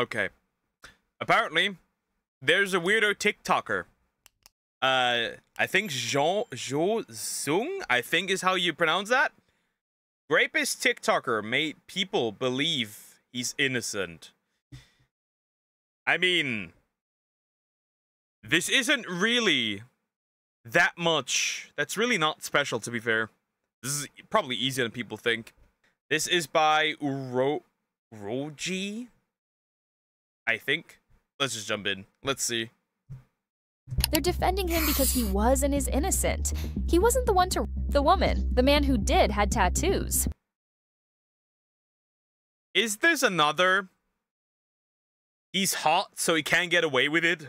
Okay. Apparently, there's a weirdo TikToker. I think Jo Zung, I think is how you pronounce that. Rapist TikToker made people believe he's innocent. I mean, this isn't really that much. That's really not special, to be fair. This is probably easier than people think. This is by Uroojy, I think. Let's just jump in. Let's see. They're defending him because he was and is innocent. He wasn't the one to the woman. The man who did had tattoos. Is this another? He's hot, so he can't get away with it.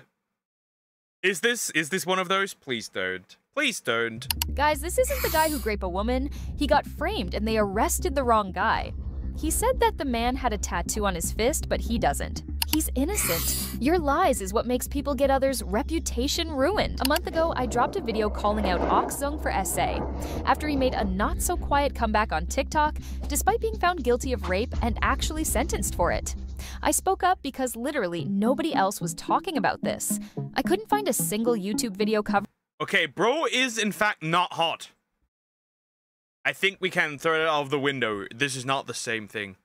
Is this one of those? Please don't. Please don't. Guys, this isn't the guy who raped a woman. He got framed and they arrested the wrong guy. He said that the man had a tattoo on his fist, but he doesn't. He's innocent. Your lies is what makes people get others' reputation ruined. A month ago, I dropped a video calling out Uroojy for SA after he made a not-so-quiet comeback on TikTok despite being found guilty of rape and actually sentenced for it. I spoke up because literally nobody else was talking about this. I couldn't find a single YouTube video cover. Okay, bro is in fact not hot. I think we can throw it out of the window. This is not the same thing.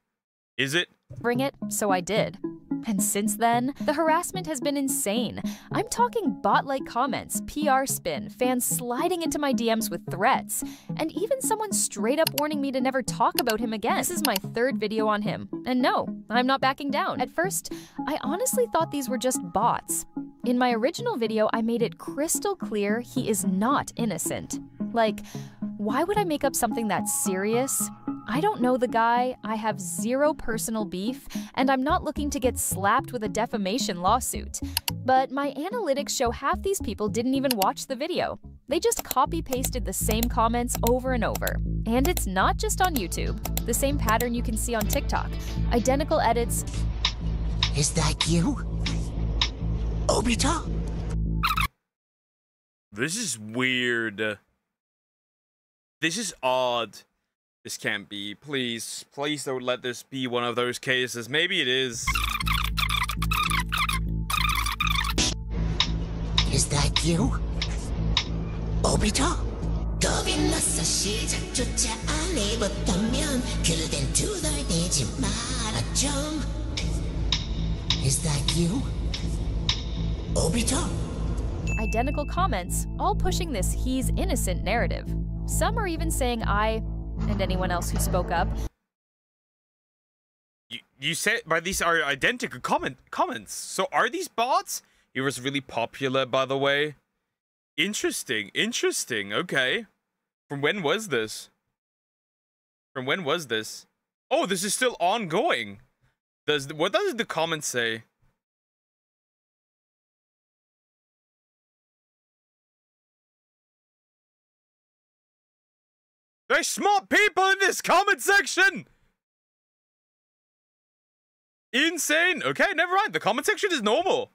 Is it? Bring it, so I did. And since then, the harassment has been insane. I'm talking bot-like comments, PR spin, fans sliding into my DMs with threats, and even someone straight up warning me to never talk about him again. This is my third video on him, and no, I'm not backing down. At first, I honestly thought these were just bots. In my original video, I made it crystal clear he is not innocent. Like, why would I make up something that serious? I don't know the guy, I have zero personal beef, and I'm not looking to get slapped with a defamation lawsuit. But my analytics show half these people didn't even watch the video. They just copy-pasted the same comments over and over. And it's not just on YouTube. The same pattern you can see on TikTok. Identical edits. Is that you? Obito? This is weird. This is odd. This can't be. Please, please don't let this be one of those cases. Maybe it is. Is that you? Obito? Is that you? Obito? Identical comments, all pushing this he's innocent narrative. Some are even saying I, and anyone else who spoke up. You said, but these are identical comments. So are these bots? He was really popular, by the way. Interesting, interesting. Okay. From when was this? From when was this? Oh, this is still ongoing. What does the comment say? There's smart people in this comment section! Insane! Okay, never mind. The comment section is normal.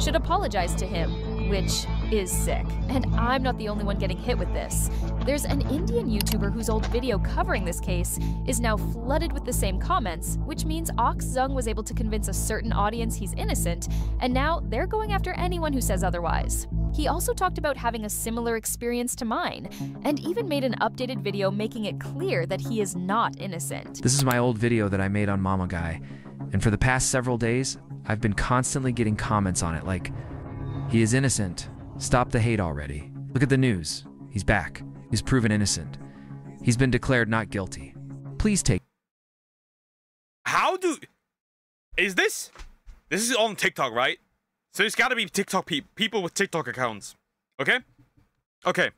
Should apologize to him, which is sick. And I'm not the only one getting hit with this. There's an Indian YouTuber whose old video covering this case is now flooded with the same comments, which means Uroojy was able to convince a certain audience he's innocent, and now they're going after anyone who says otherwise. He also talked about having a similar experience to mine, and even made an updated video making it clear that he is not innocent. This is my old video that I made on Mama Guy, and for the past several days, I've been constantly getting comments on it like, he is innocent, stop the hate already. Look at the news, he's back, he's proven innocent. He's been declared not guilty. Please take. How do... Is this... This is on TikTok, right? So it's gotta be TikTok people with TikTok accounts. Okay? Okay.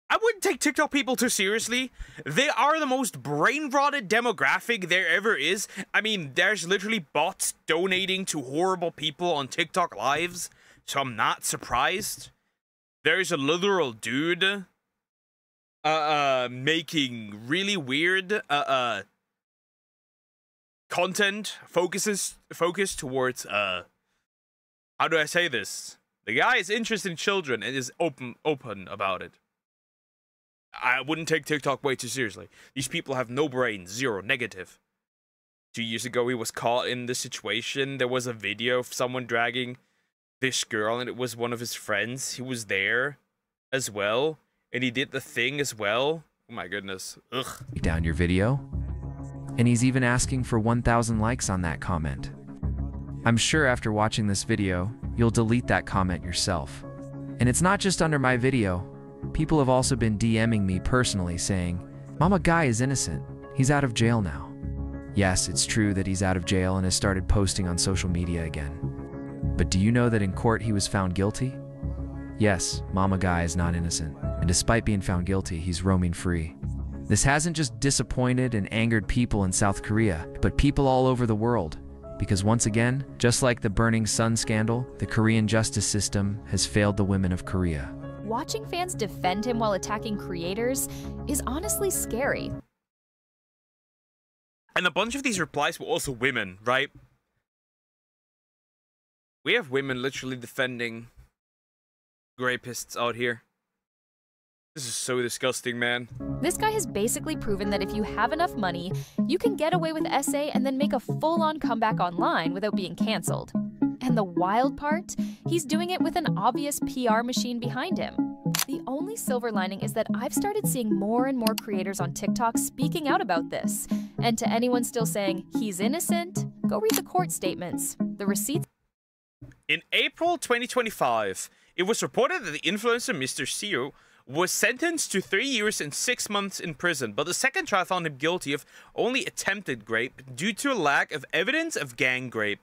I wouldn't take TikTok people too seriously. They are the most brain-rotted demographic there ever is. I mean, there's literally bots donating to horrible people on TikTok lives, so I'm not surprised. There's a literal dude making really weird content focused towards how do I say this? The guy is interested in children and is open about it. I wouldn't take TikTok way too seriously. These people have no brain, zero, negative. 2 years ago he was caught in this situation. There was a video of someone dragging this girl, and it was one of his friends. He was there as well, and he did the thing as well. Oh my goodness. Ugh. Down your video? And he's even asking for 1,000 likes on that comment. I'm sure after watching this video, you'll delete that comment yourself. And it's not just under my video. People have also been DMing me personally saying, Mama Guy is innocent. He's out of jail now. Yes, it's true that he's out of jail and has started posting on social media again. But do you know that in court he was found guilty? Yes, Mama Guy is not innocent. And despite being found guilty, he's roaming free. This hasn't just disappointed and angered people in South Korea, but people all over the world. Because once again, just like the Burning Sun scandal, the Korean justice system has failed the women of Korea. Watching fans defend him while attacking creators is honestly scary. And a bunch of these replies were also women, right? We have women literally defending rapists out here. This is so disgusting, man. This guy has basically proven that if you have enough money, you can get away with SA and then make a full-on comeback online without being cancelled. And the wild part? He's doing it with an obvious PR machine behind him. The only silver lining is that I've started seeing more and more creators on TikTok speaking out about this. And to anyone still saying he's innocent, go read the court statements. The receipts. In April 2025, it was reported that the influencer Mr. CEO was sentenced to 3 years and 6 months in prison, but the second trial found him guilty of only attempted rape due to a lack of evidence of gang rape.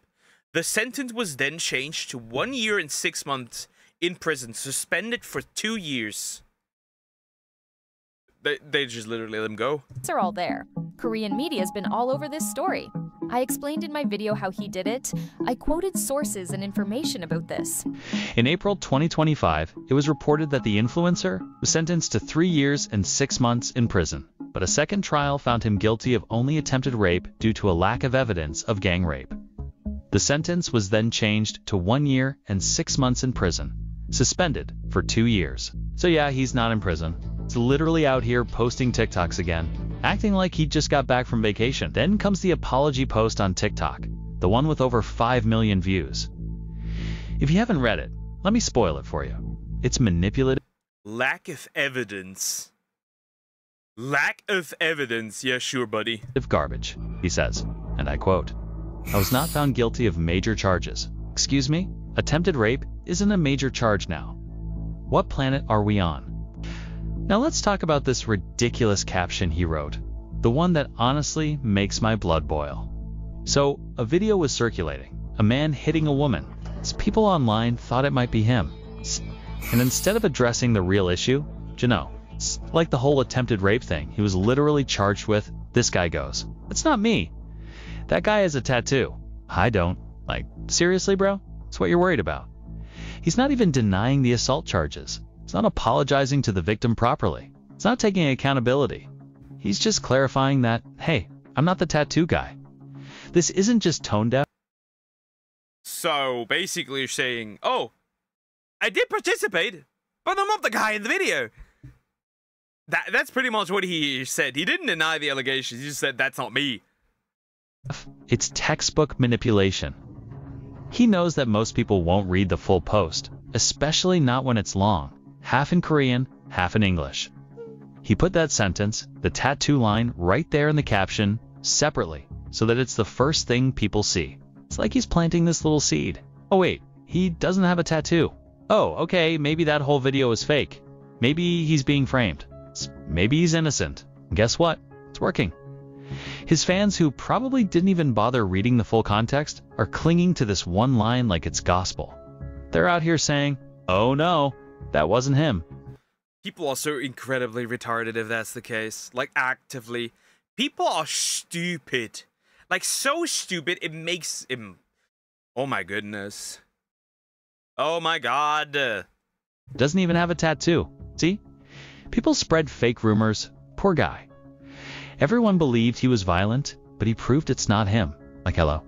The sentence was then changed to 1 year and 6 months in prison, suspended for 2 years. They just literally let him go. Are all there. Korean media's been all over this story. I explained in my video how he did it. I quoted sources and information about this. In April 2025, it was reported that the influencer was sentenced to 3 years and 6 months in prison, but a second trial found him guilty of only attempted rape due to a lack of evidence of gang rape. The sentence was then changed to 1 year and 6 months in prison, suspended for 2 years. So yeah, he's not in prison. He's literally out here posting TikToks again, acting like he just got back from vacation. Then comes the apology post on TikTok, the one with over 5 million views. If you haven't read it, let me spoil it for you. It's manipulative. Lack of evidence. Lack of evidence. Yeah, sure, buddy. Garbage, he says, and I quote, I was not found guilty of major charges. Excuse me? Attempted rape isn't a major charge now. What planet are we on? Now let's talk about this ridiculous caption he wrote, the one that honestly makes my blood boil. So, a video was circulating, a man hitting a woman. People online thought it might be him. And instead of addressing the real issue, you know, like the whole attempted rape thing he was literally charged with, this guy goes, "It's not me. That guy has a tattoo. I don't." Like, seriously, bro? That's what you're worried about. He's not even denying the assault charges. He's not apologizing to the victim properly. He's not taking accountability. He's just clarifying that, hey, I'm not the tattoo guy. This isn't just tone deaf. So basically you're saying, oh, I did participate, but I'm not the guy in the video. That's pretty much what he said. He didn't deny the allegations. He just said, that's not me. It's textbook manipulation. He knows that most people won't read the full post, especially not when it's long, half in Korean, half in English. He put that sentence, the tattoo line, right there in the caption, separately, so that it's the first thing people see. It's like he's planting this little seed. Oh wait, he doesn't have a tattoo. Oh, okay, maybe that whole video is fake. Maybe he's being framed. Maybe he's innocent. And guess what? It's working. His fans, who probably didn't even bother reading the full context, are clinging to this one line like it's gospel. They're out here saying, oh no, that wasn't him. People are so incredibly retarded if that's the case. Like, actively. People are stupid. Like, so stupid, it makes him... Oh my goodness. Oh my god. Doesn't even have a tattoo. See? People spread fake rumors. Poor guy. Everyone believed he was violent, but he proved it's not him. Like, hello.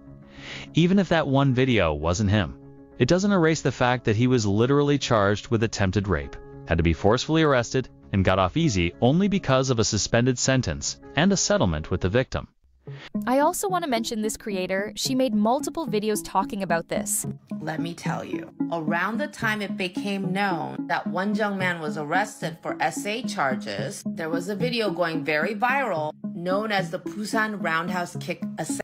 Even if that one video wasn't him, it doesn't erase the fact that he was literally charged with attempted rape, had to be forcefully arrested, and got off easy only because of a suspended sentence and a settlement with the victim. I also want to mention this creator. She made multiple videos talking about this. Let me tell you, around the time it became known that one young man was arrested for SA charges, there was a video going very viral known as the Busan Roundhouse Kick Assailant.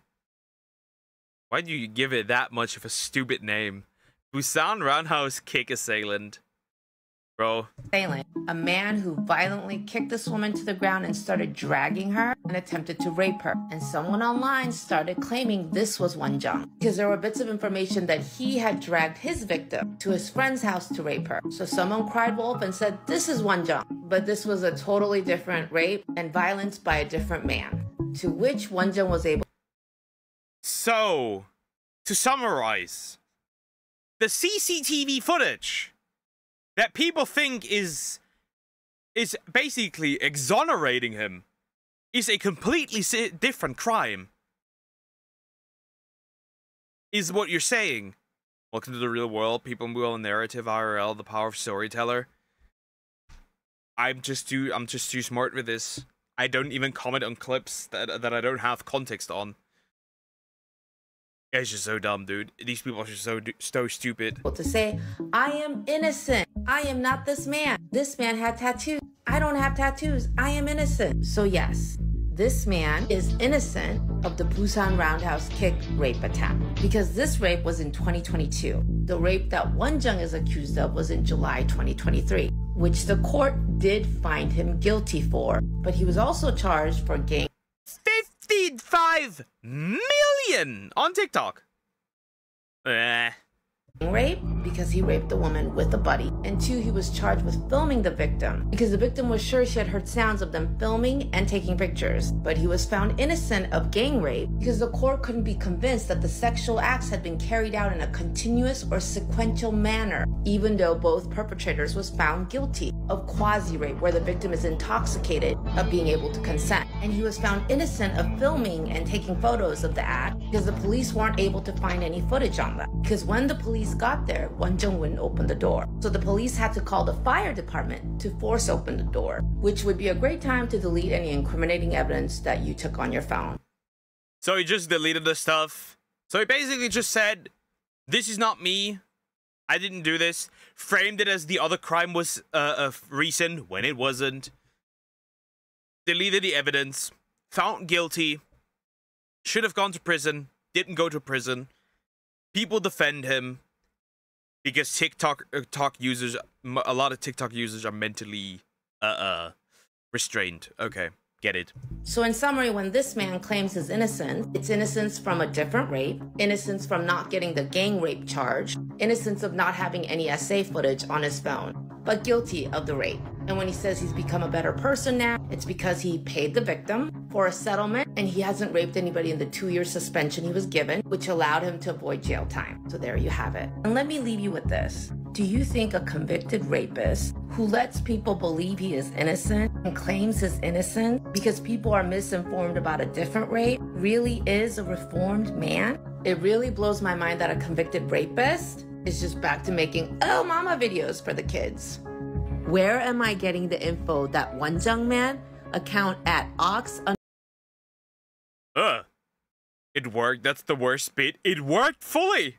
Why do you give it that much of a stupid name? Busan Roundhouse Kick Assailant. Bro. A man who violently kicked this woman to the ground and started dragging her and attempted to rape her. And someone online started claiming this was Wonjung because there were bits of information that he had dragged his victim to his friend's house to rape her. So someone cried wolf and said, this is Wonjung. But this was a totally different rape and violence by a different man. To which Wonjung was able. So, to summarize, the CCTV footage that people think is basically exonerating him is a completely different crime. Is what you're saying. Welcome to the real world, people will narrative IRL, the power of storyteller. I'm just too smart with this. I don't even comment on clips that I don't have context on. It's just so dumb, dude. These people are just so stupid. To say, I am innocent. I am not this man. This man had tattoos. I don't have tattoos. I am innocent. So yes, this man is innocent of the Busan Roundhouse Kick rape attack because this rape was in 2022. The rape that Wonjung is accused of was in July 2023, which the court did find him guilty for, but he was also charged for gang 55 million on TikTok. Rape because he raped the woman with a buddy, and 2, he was charged with filming the victim because the victim was sure she had heard sounds of them filming and taking pictures, but he was found innocent of gang rape because the court couldn't be convinced that the sexual acts had been carried out in a continuous or sequential manner, even though both perpetrators was found guilty of quasi-rape where the victim is intoxicated of being able to consent, and he was found innocent of filming and taking photos of the act because the police weren't able to find any footage on that because when the police got there, Wonjung wouldn't open the door. So the police had to call the fire department to force open the door, which would be a great time to delete any incriminating evidence that you took on your phone. So he just deleted the stuff. So he basically just said, this is not me. I didn't do this. Framed it as the other crime was recent when it wasn't. Deleted the evidence. Found guilty. Should have gone to prison. Didn't go to prison. People defend him because TikTok users, a lot of TikTok users are mentally restrained. Okay, get it. So in summary, when this man claims his innocence, it's innocence from a different rape, innocence from not getting the gang rape charge, innocence of not having any SA footage on his phone, but guilty of the rape. And when he says he's become a better person now, it's because he paid the victim for a settlement and he hasn't raped anybody in the 2-year suspension he was given, which allowed him to avoid jail time. So there you have it. And let me leave you with this. Do you think a convicted rapist who lets people believe he is innocent and claims his innocence because people are misinformed about a different rape really is a reformed man? It really blows my mind that a convicted rapist is just back to making oh mama videos for the kids. Where am I getting the info that Wonjung man account at ox? It worked. That's the worst bit. It worked fully.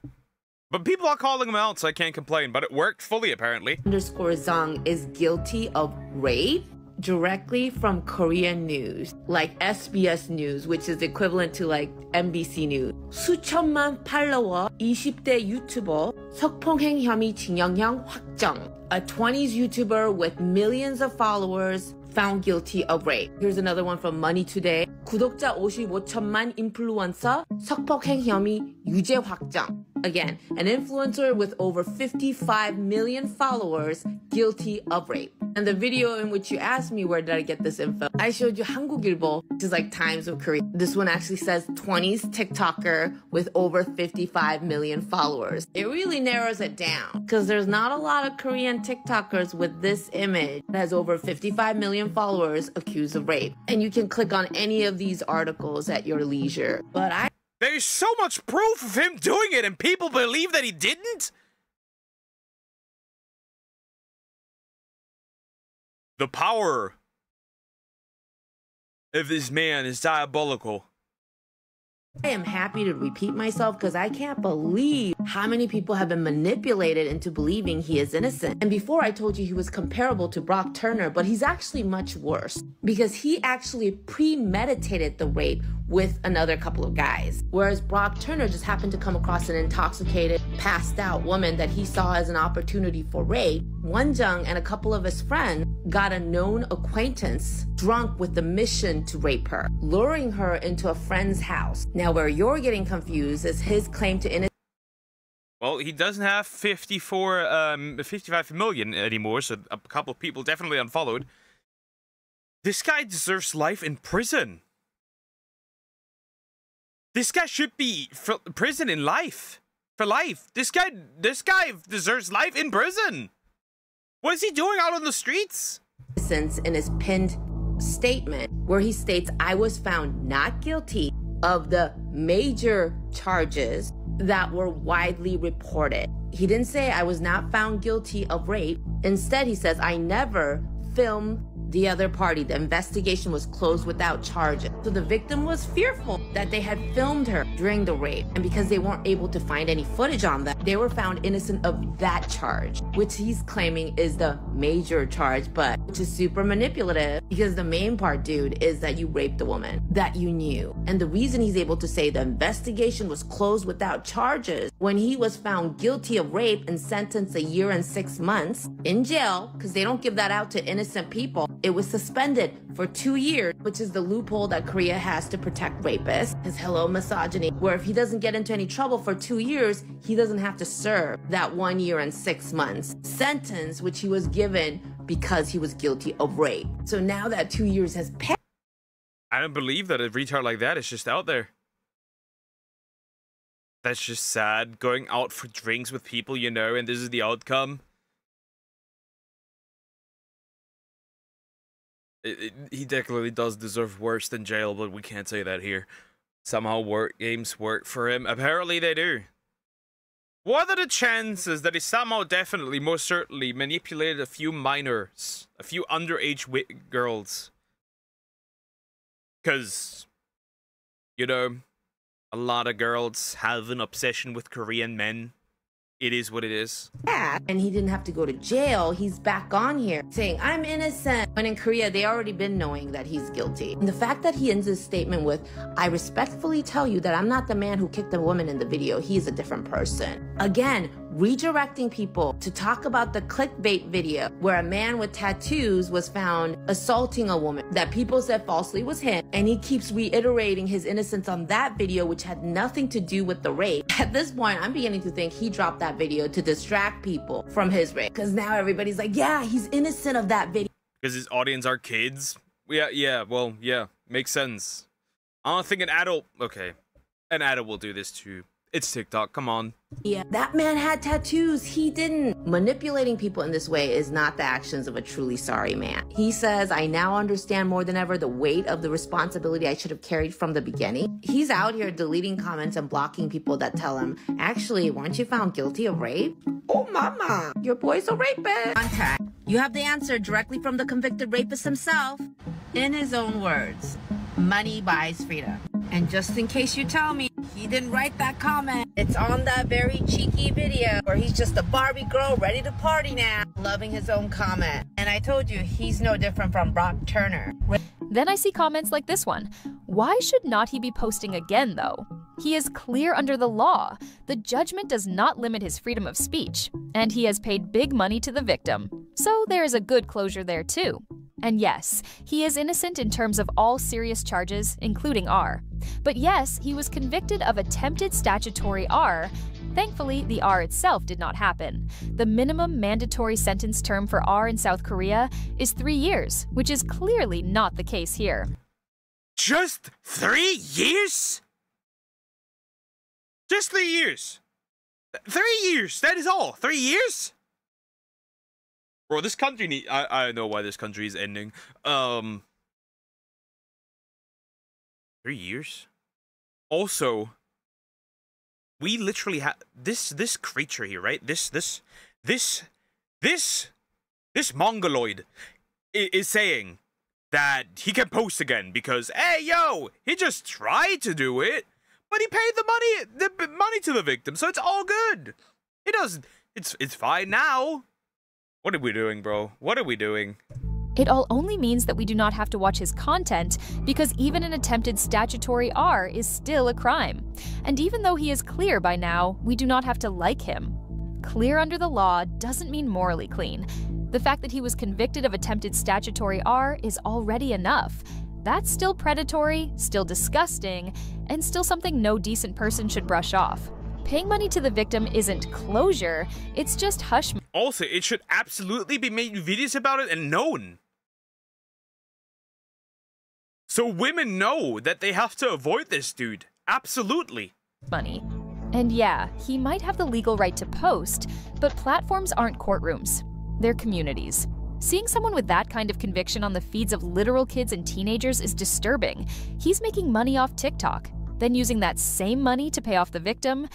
But people are calling him out, so I can't complain. But it worked fully, apparently. _Zong is guilty of rape directly from Korean news, like SBS News, which is equivalent to like MBC News. 수천만 팔로워 20대 유튜버 성폭행 혐의 징역형 확정. A 20s YouTuber with millions of followers found guilty of rape. Here's another one from Money Today. 구독자 55천만 인플루언서 성폭행 혐의 유죄 확정. Again, an influencer with over 55 million followers guilty of rape. And the video in which you asked me where did I get this info, I showed you 한국일보, which is like Times of Korea. This one actually says 20s TikToker with over 55 million followers. It really narrows it down because there's not a lot of Korean TikTokers with this image that has over 55 million followers accused of rape. And you can click on any of these articles at your leisure. But there's so much proof of him doing it and people believe that he didn't? The power of this man is diabolical. I am happy to repeat myself because I can't believe how many people have been manipulated into believing he is innocent. And before I told you he was comparable to Brock Turner, but he's actually much worse because he actually premeditated the rape with another couple of guys. Whereas Brock Turner just happened to come across an intoxicated, passed out woman that he saw as an opportunity for rape. Wonjung and a couple of his friends got a known acquaintance drunk with the mission to rape her, luring her into a friend's house. Now, where you're getting confused is his claim to innocence. Well, he doesn't have 55 million anymore, so a couple of people definitely unfollowed. This guy deserves life in prison. This guy should be for prison in life. For life. This guy deserves life in prison. What is he doing out on the streets? In his pinned statement, where he states, I was found not guilty of the major charges that were widely reported. He didn't say I was not found guilty of rape. Instead, he says, I never filmed the other party. The investigation was closed without charges. So the victim was fearful that they had filmed her during the rape. And because they weren't able to find any footage on that, they were found innocent of that charge, which he's claiming is the major charge, but which is super manipulative because the main part, dude, is that you raped a woman that you knew. And the reason he's able to say the investigation was closed without charges when he was found guilty of rape and sentenced 1 year and 6 months in jail, because they don't give that out to innocent people. It was suspended for 2 years, which is the loophole that Korea has to protect rapists. His hello misogyny, where if he doesn't get into any trouble for 2 years, he doesn't have to serve that 1 year and 6 months sentence, which he was given because he was guilty of rape. So now that 2 years has passed. I don't believe that a retard like that is just out there. That's just sad. Going out for drinks with people you know, and this is the outcome. He definitely does deserve worse than jail, but we can't say that here. Somehow games work for him. Apparently they do. What are the chances that he somehow definitely, most certainly, manipulated a few minors? A few underage girls? Because, you know, a lot of girls have an obsession with Korean men. It is what it is. Yeah, and he didn't have to go to jail. He's back on here saying, I'm innocent. When in Korea, they already been knowing that he's guilty. And the fact that he ends his statement with, I respectfully tell you that I'm not the man who kicked the woman in the video. He is a different person. Again, redirecting people to talk about the clickbait video where a man with tattoos was found assaulting a woman that people said falsely was him. And he keeps reiterating his innocence on that video, which had nothing to do with the rape. At this point, I'm beginning to think he dropped that video to distract people from his rape. Because now everybody's like, yeah, he's innocent of that video. Because his audience are kids? Yeah, makes sense. I don't think an adult will do this too. It's TikTok, come on. Yeah, that man had tattoos. He didn't. Manipulating people in this way is not the actions of a truly sorry man. He says, I now understand more than ever the weight of the responsibility I should have carried from the beginning. He's out here deleting comments and blocking people that tell him, actually, weren't you found guilty of rape? Oh, mama, your boy's a rapist. Contact. You have the answer directly from the convicted rapist himself. In his own words, money buys freedom. And just in case you tell me he didn't write that comment, it's on that very cheeky video where he's just a Barbie girl ready to party now, loving his own comment. And I told you, he's no different from Brock Turner. Then I see comments like this one. Why should not he be posting again, though? He is clear under the law. The judgment does not limit his freedom of speech, and he has paid big money to the victim. So there is a good closure there, too. And yes, he is innocent in terms of all serious charges, including R. But yes, he was convicted of attempted statutory R. Thankfully, the R itself did not happen. The minimum mandatory sentence term for R in South Korea is 3 years, which is clearly not the case here. Just 3 years? Just 3 years. 3 years, that is all. 3 years? Bro, this country I don't know why this country is ending. 3 years? Also, we literally have this creature here, right? This mongoloid is saying that he can post again because, hey, yo, he just tried to do it, But he paid the money to the victim, so it's all good. He doesn't. It's fine now. What are we doing, bro? What are we doing? It all only means that we do not have to watch his content, because even an attempted statutory R is still a crime. And even though he is clear by now, we do not have to like him. Clear under the law doesn't mean morally clean. The fact that he was convicted of attempted statutory R is already enough. That's still predatory, still disgusting, and still something no decent person should brush off. Paying money to the victim isn't closure, it's just hush. Also, it should absolutely be made videos about it and known. So women know that they have to avoid this dude. Absolutely. Money. And yeah, he might have the legal right to post, but platforms aren't courtrooms. They're communities. Seeing someone with that kind of conviction on the feeds of literal kids and teenagers is disturbing. He's making money off TikTok, then using that same money to pay off the victim,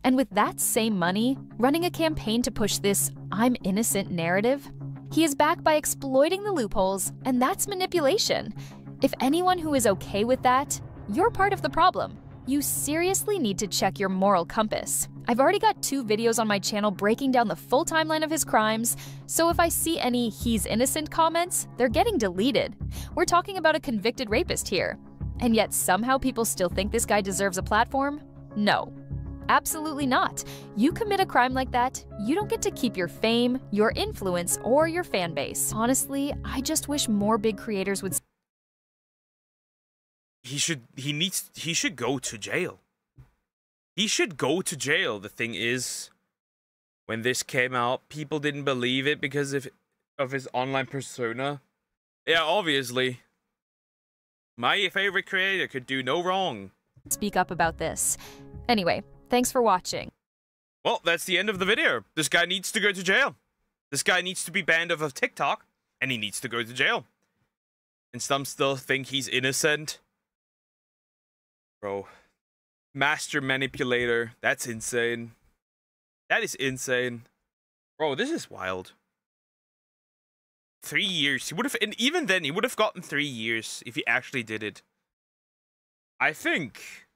and with that same money, running a campaign to push this "I'm innocent" narrative. He is back by exploiting the loopholes, and that's manipulation. If anyone who is okay with that, you're part of the problem. You seriously need to check your moral compass. I've already got 2 videos on my channel breaking down the full timeline of his crimes, so if I see any "he's innocent" comments, they're getting deleted. We're talking about a convicted rapist here. And yet somehow people still think this guy deserves a platform? No. Absolutely not. You commit a crime like that, you don't get to keep your fame, your influence, or your fan base. Honestly, I just wish more big creators would. He should go to jail. He should go to jail. The thing is, when this came out, people didn't believe it because of his online persona. Yeah, obviously. My favorite creator could do no wrong. Speak up about this. Anyway, thanks for watching. Well, that's the end of the video. This guy needs to go to jail. This guy needs to be banned off of TikTok, and he needs to go to jail. And some still think he's innocent. Bro. Master manipulator. That's insane. That is insane. Bro, this is wild. 3 years. He would have, and even then, he would have gotten 3 years if he actually did it. I think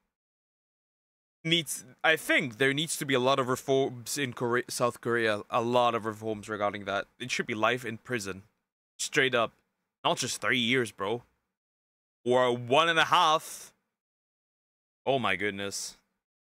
there needs to be a lot of reforms in South Korea. A lot of reforms regarding that. It should be life in prison. Straight up. Not just 3 years, bro. Or 1.5. Oh my goodness.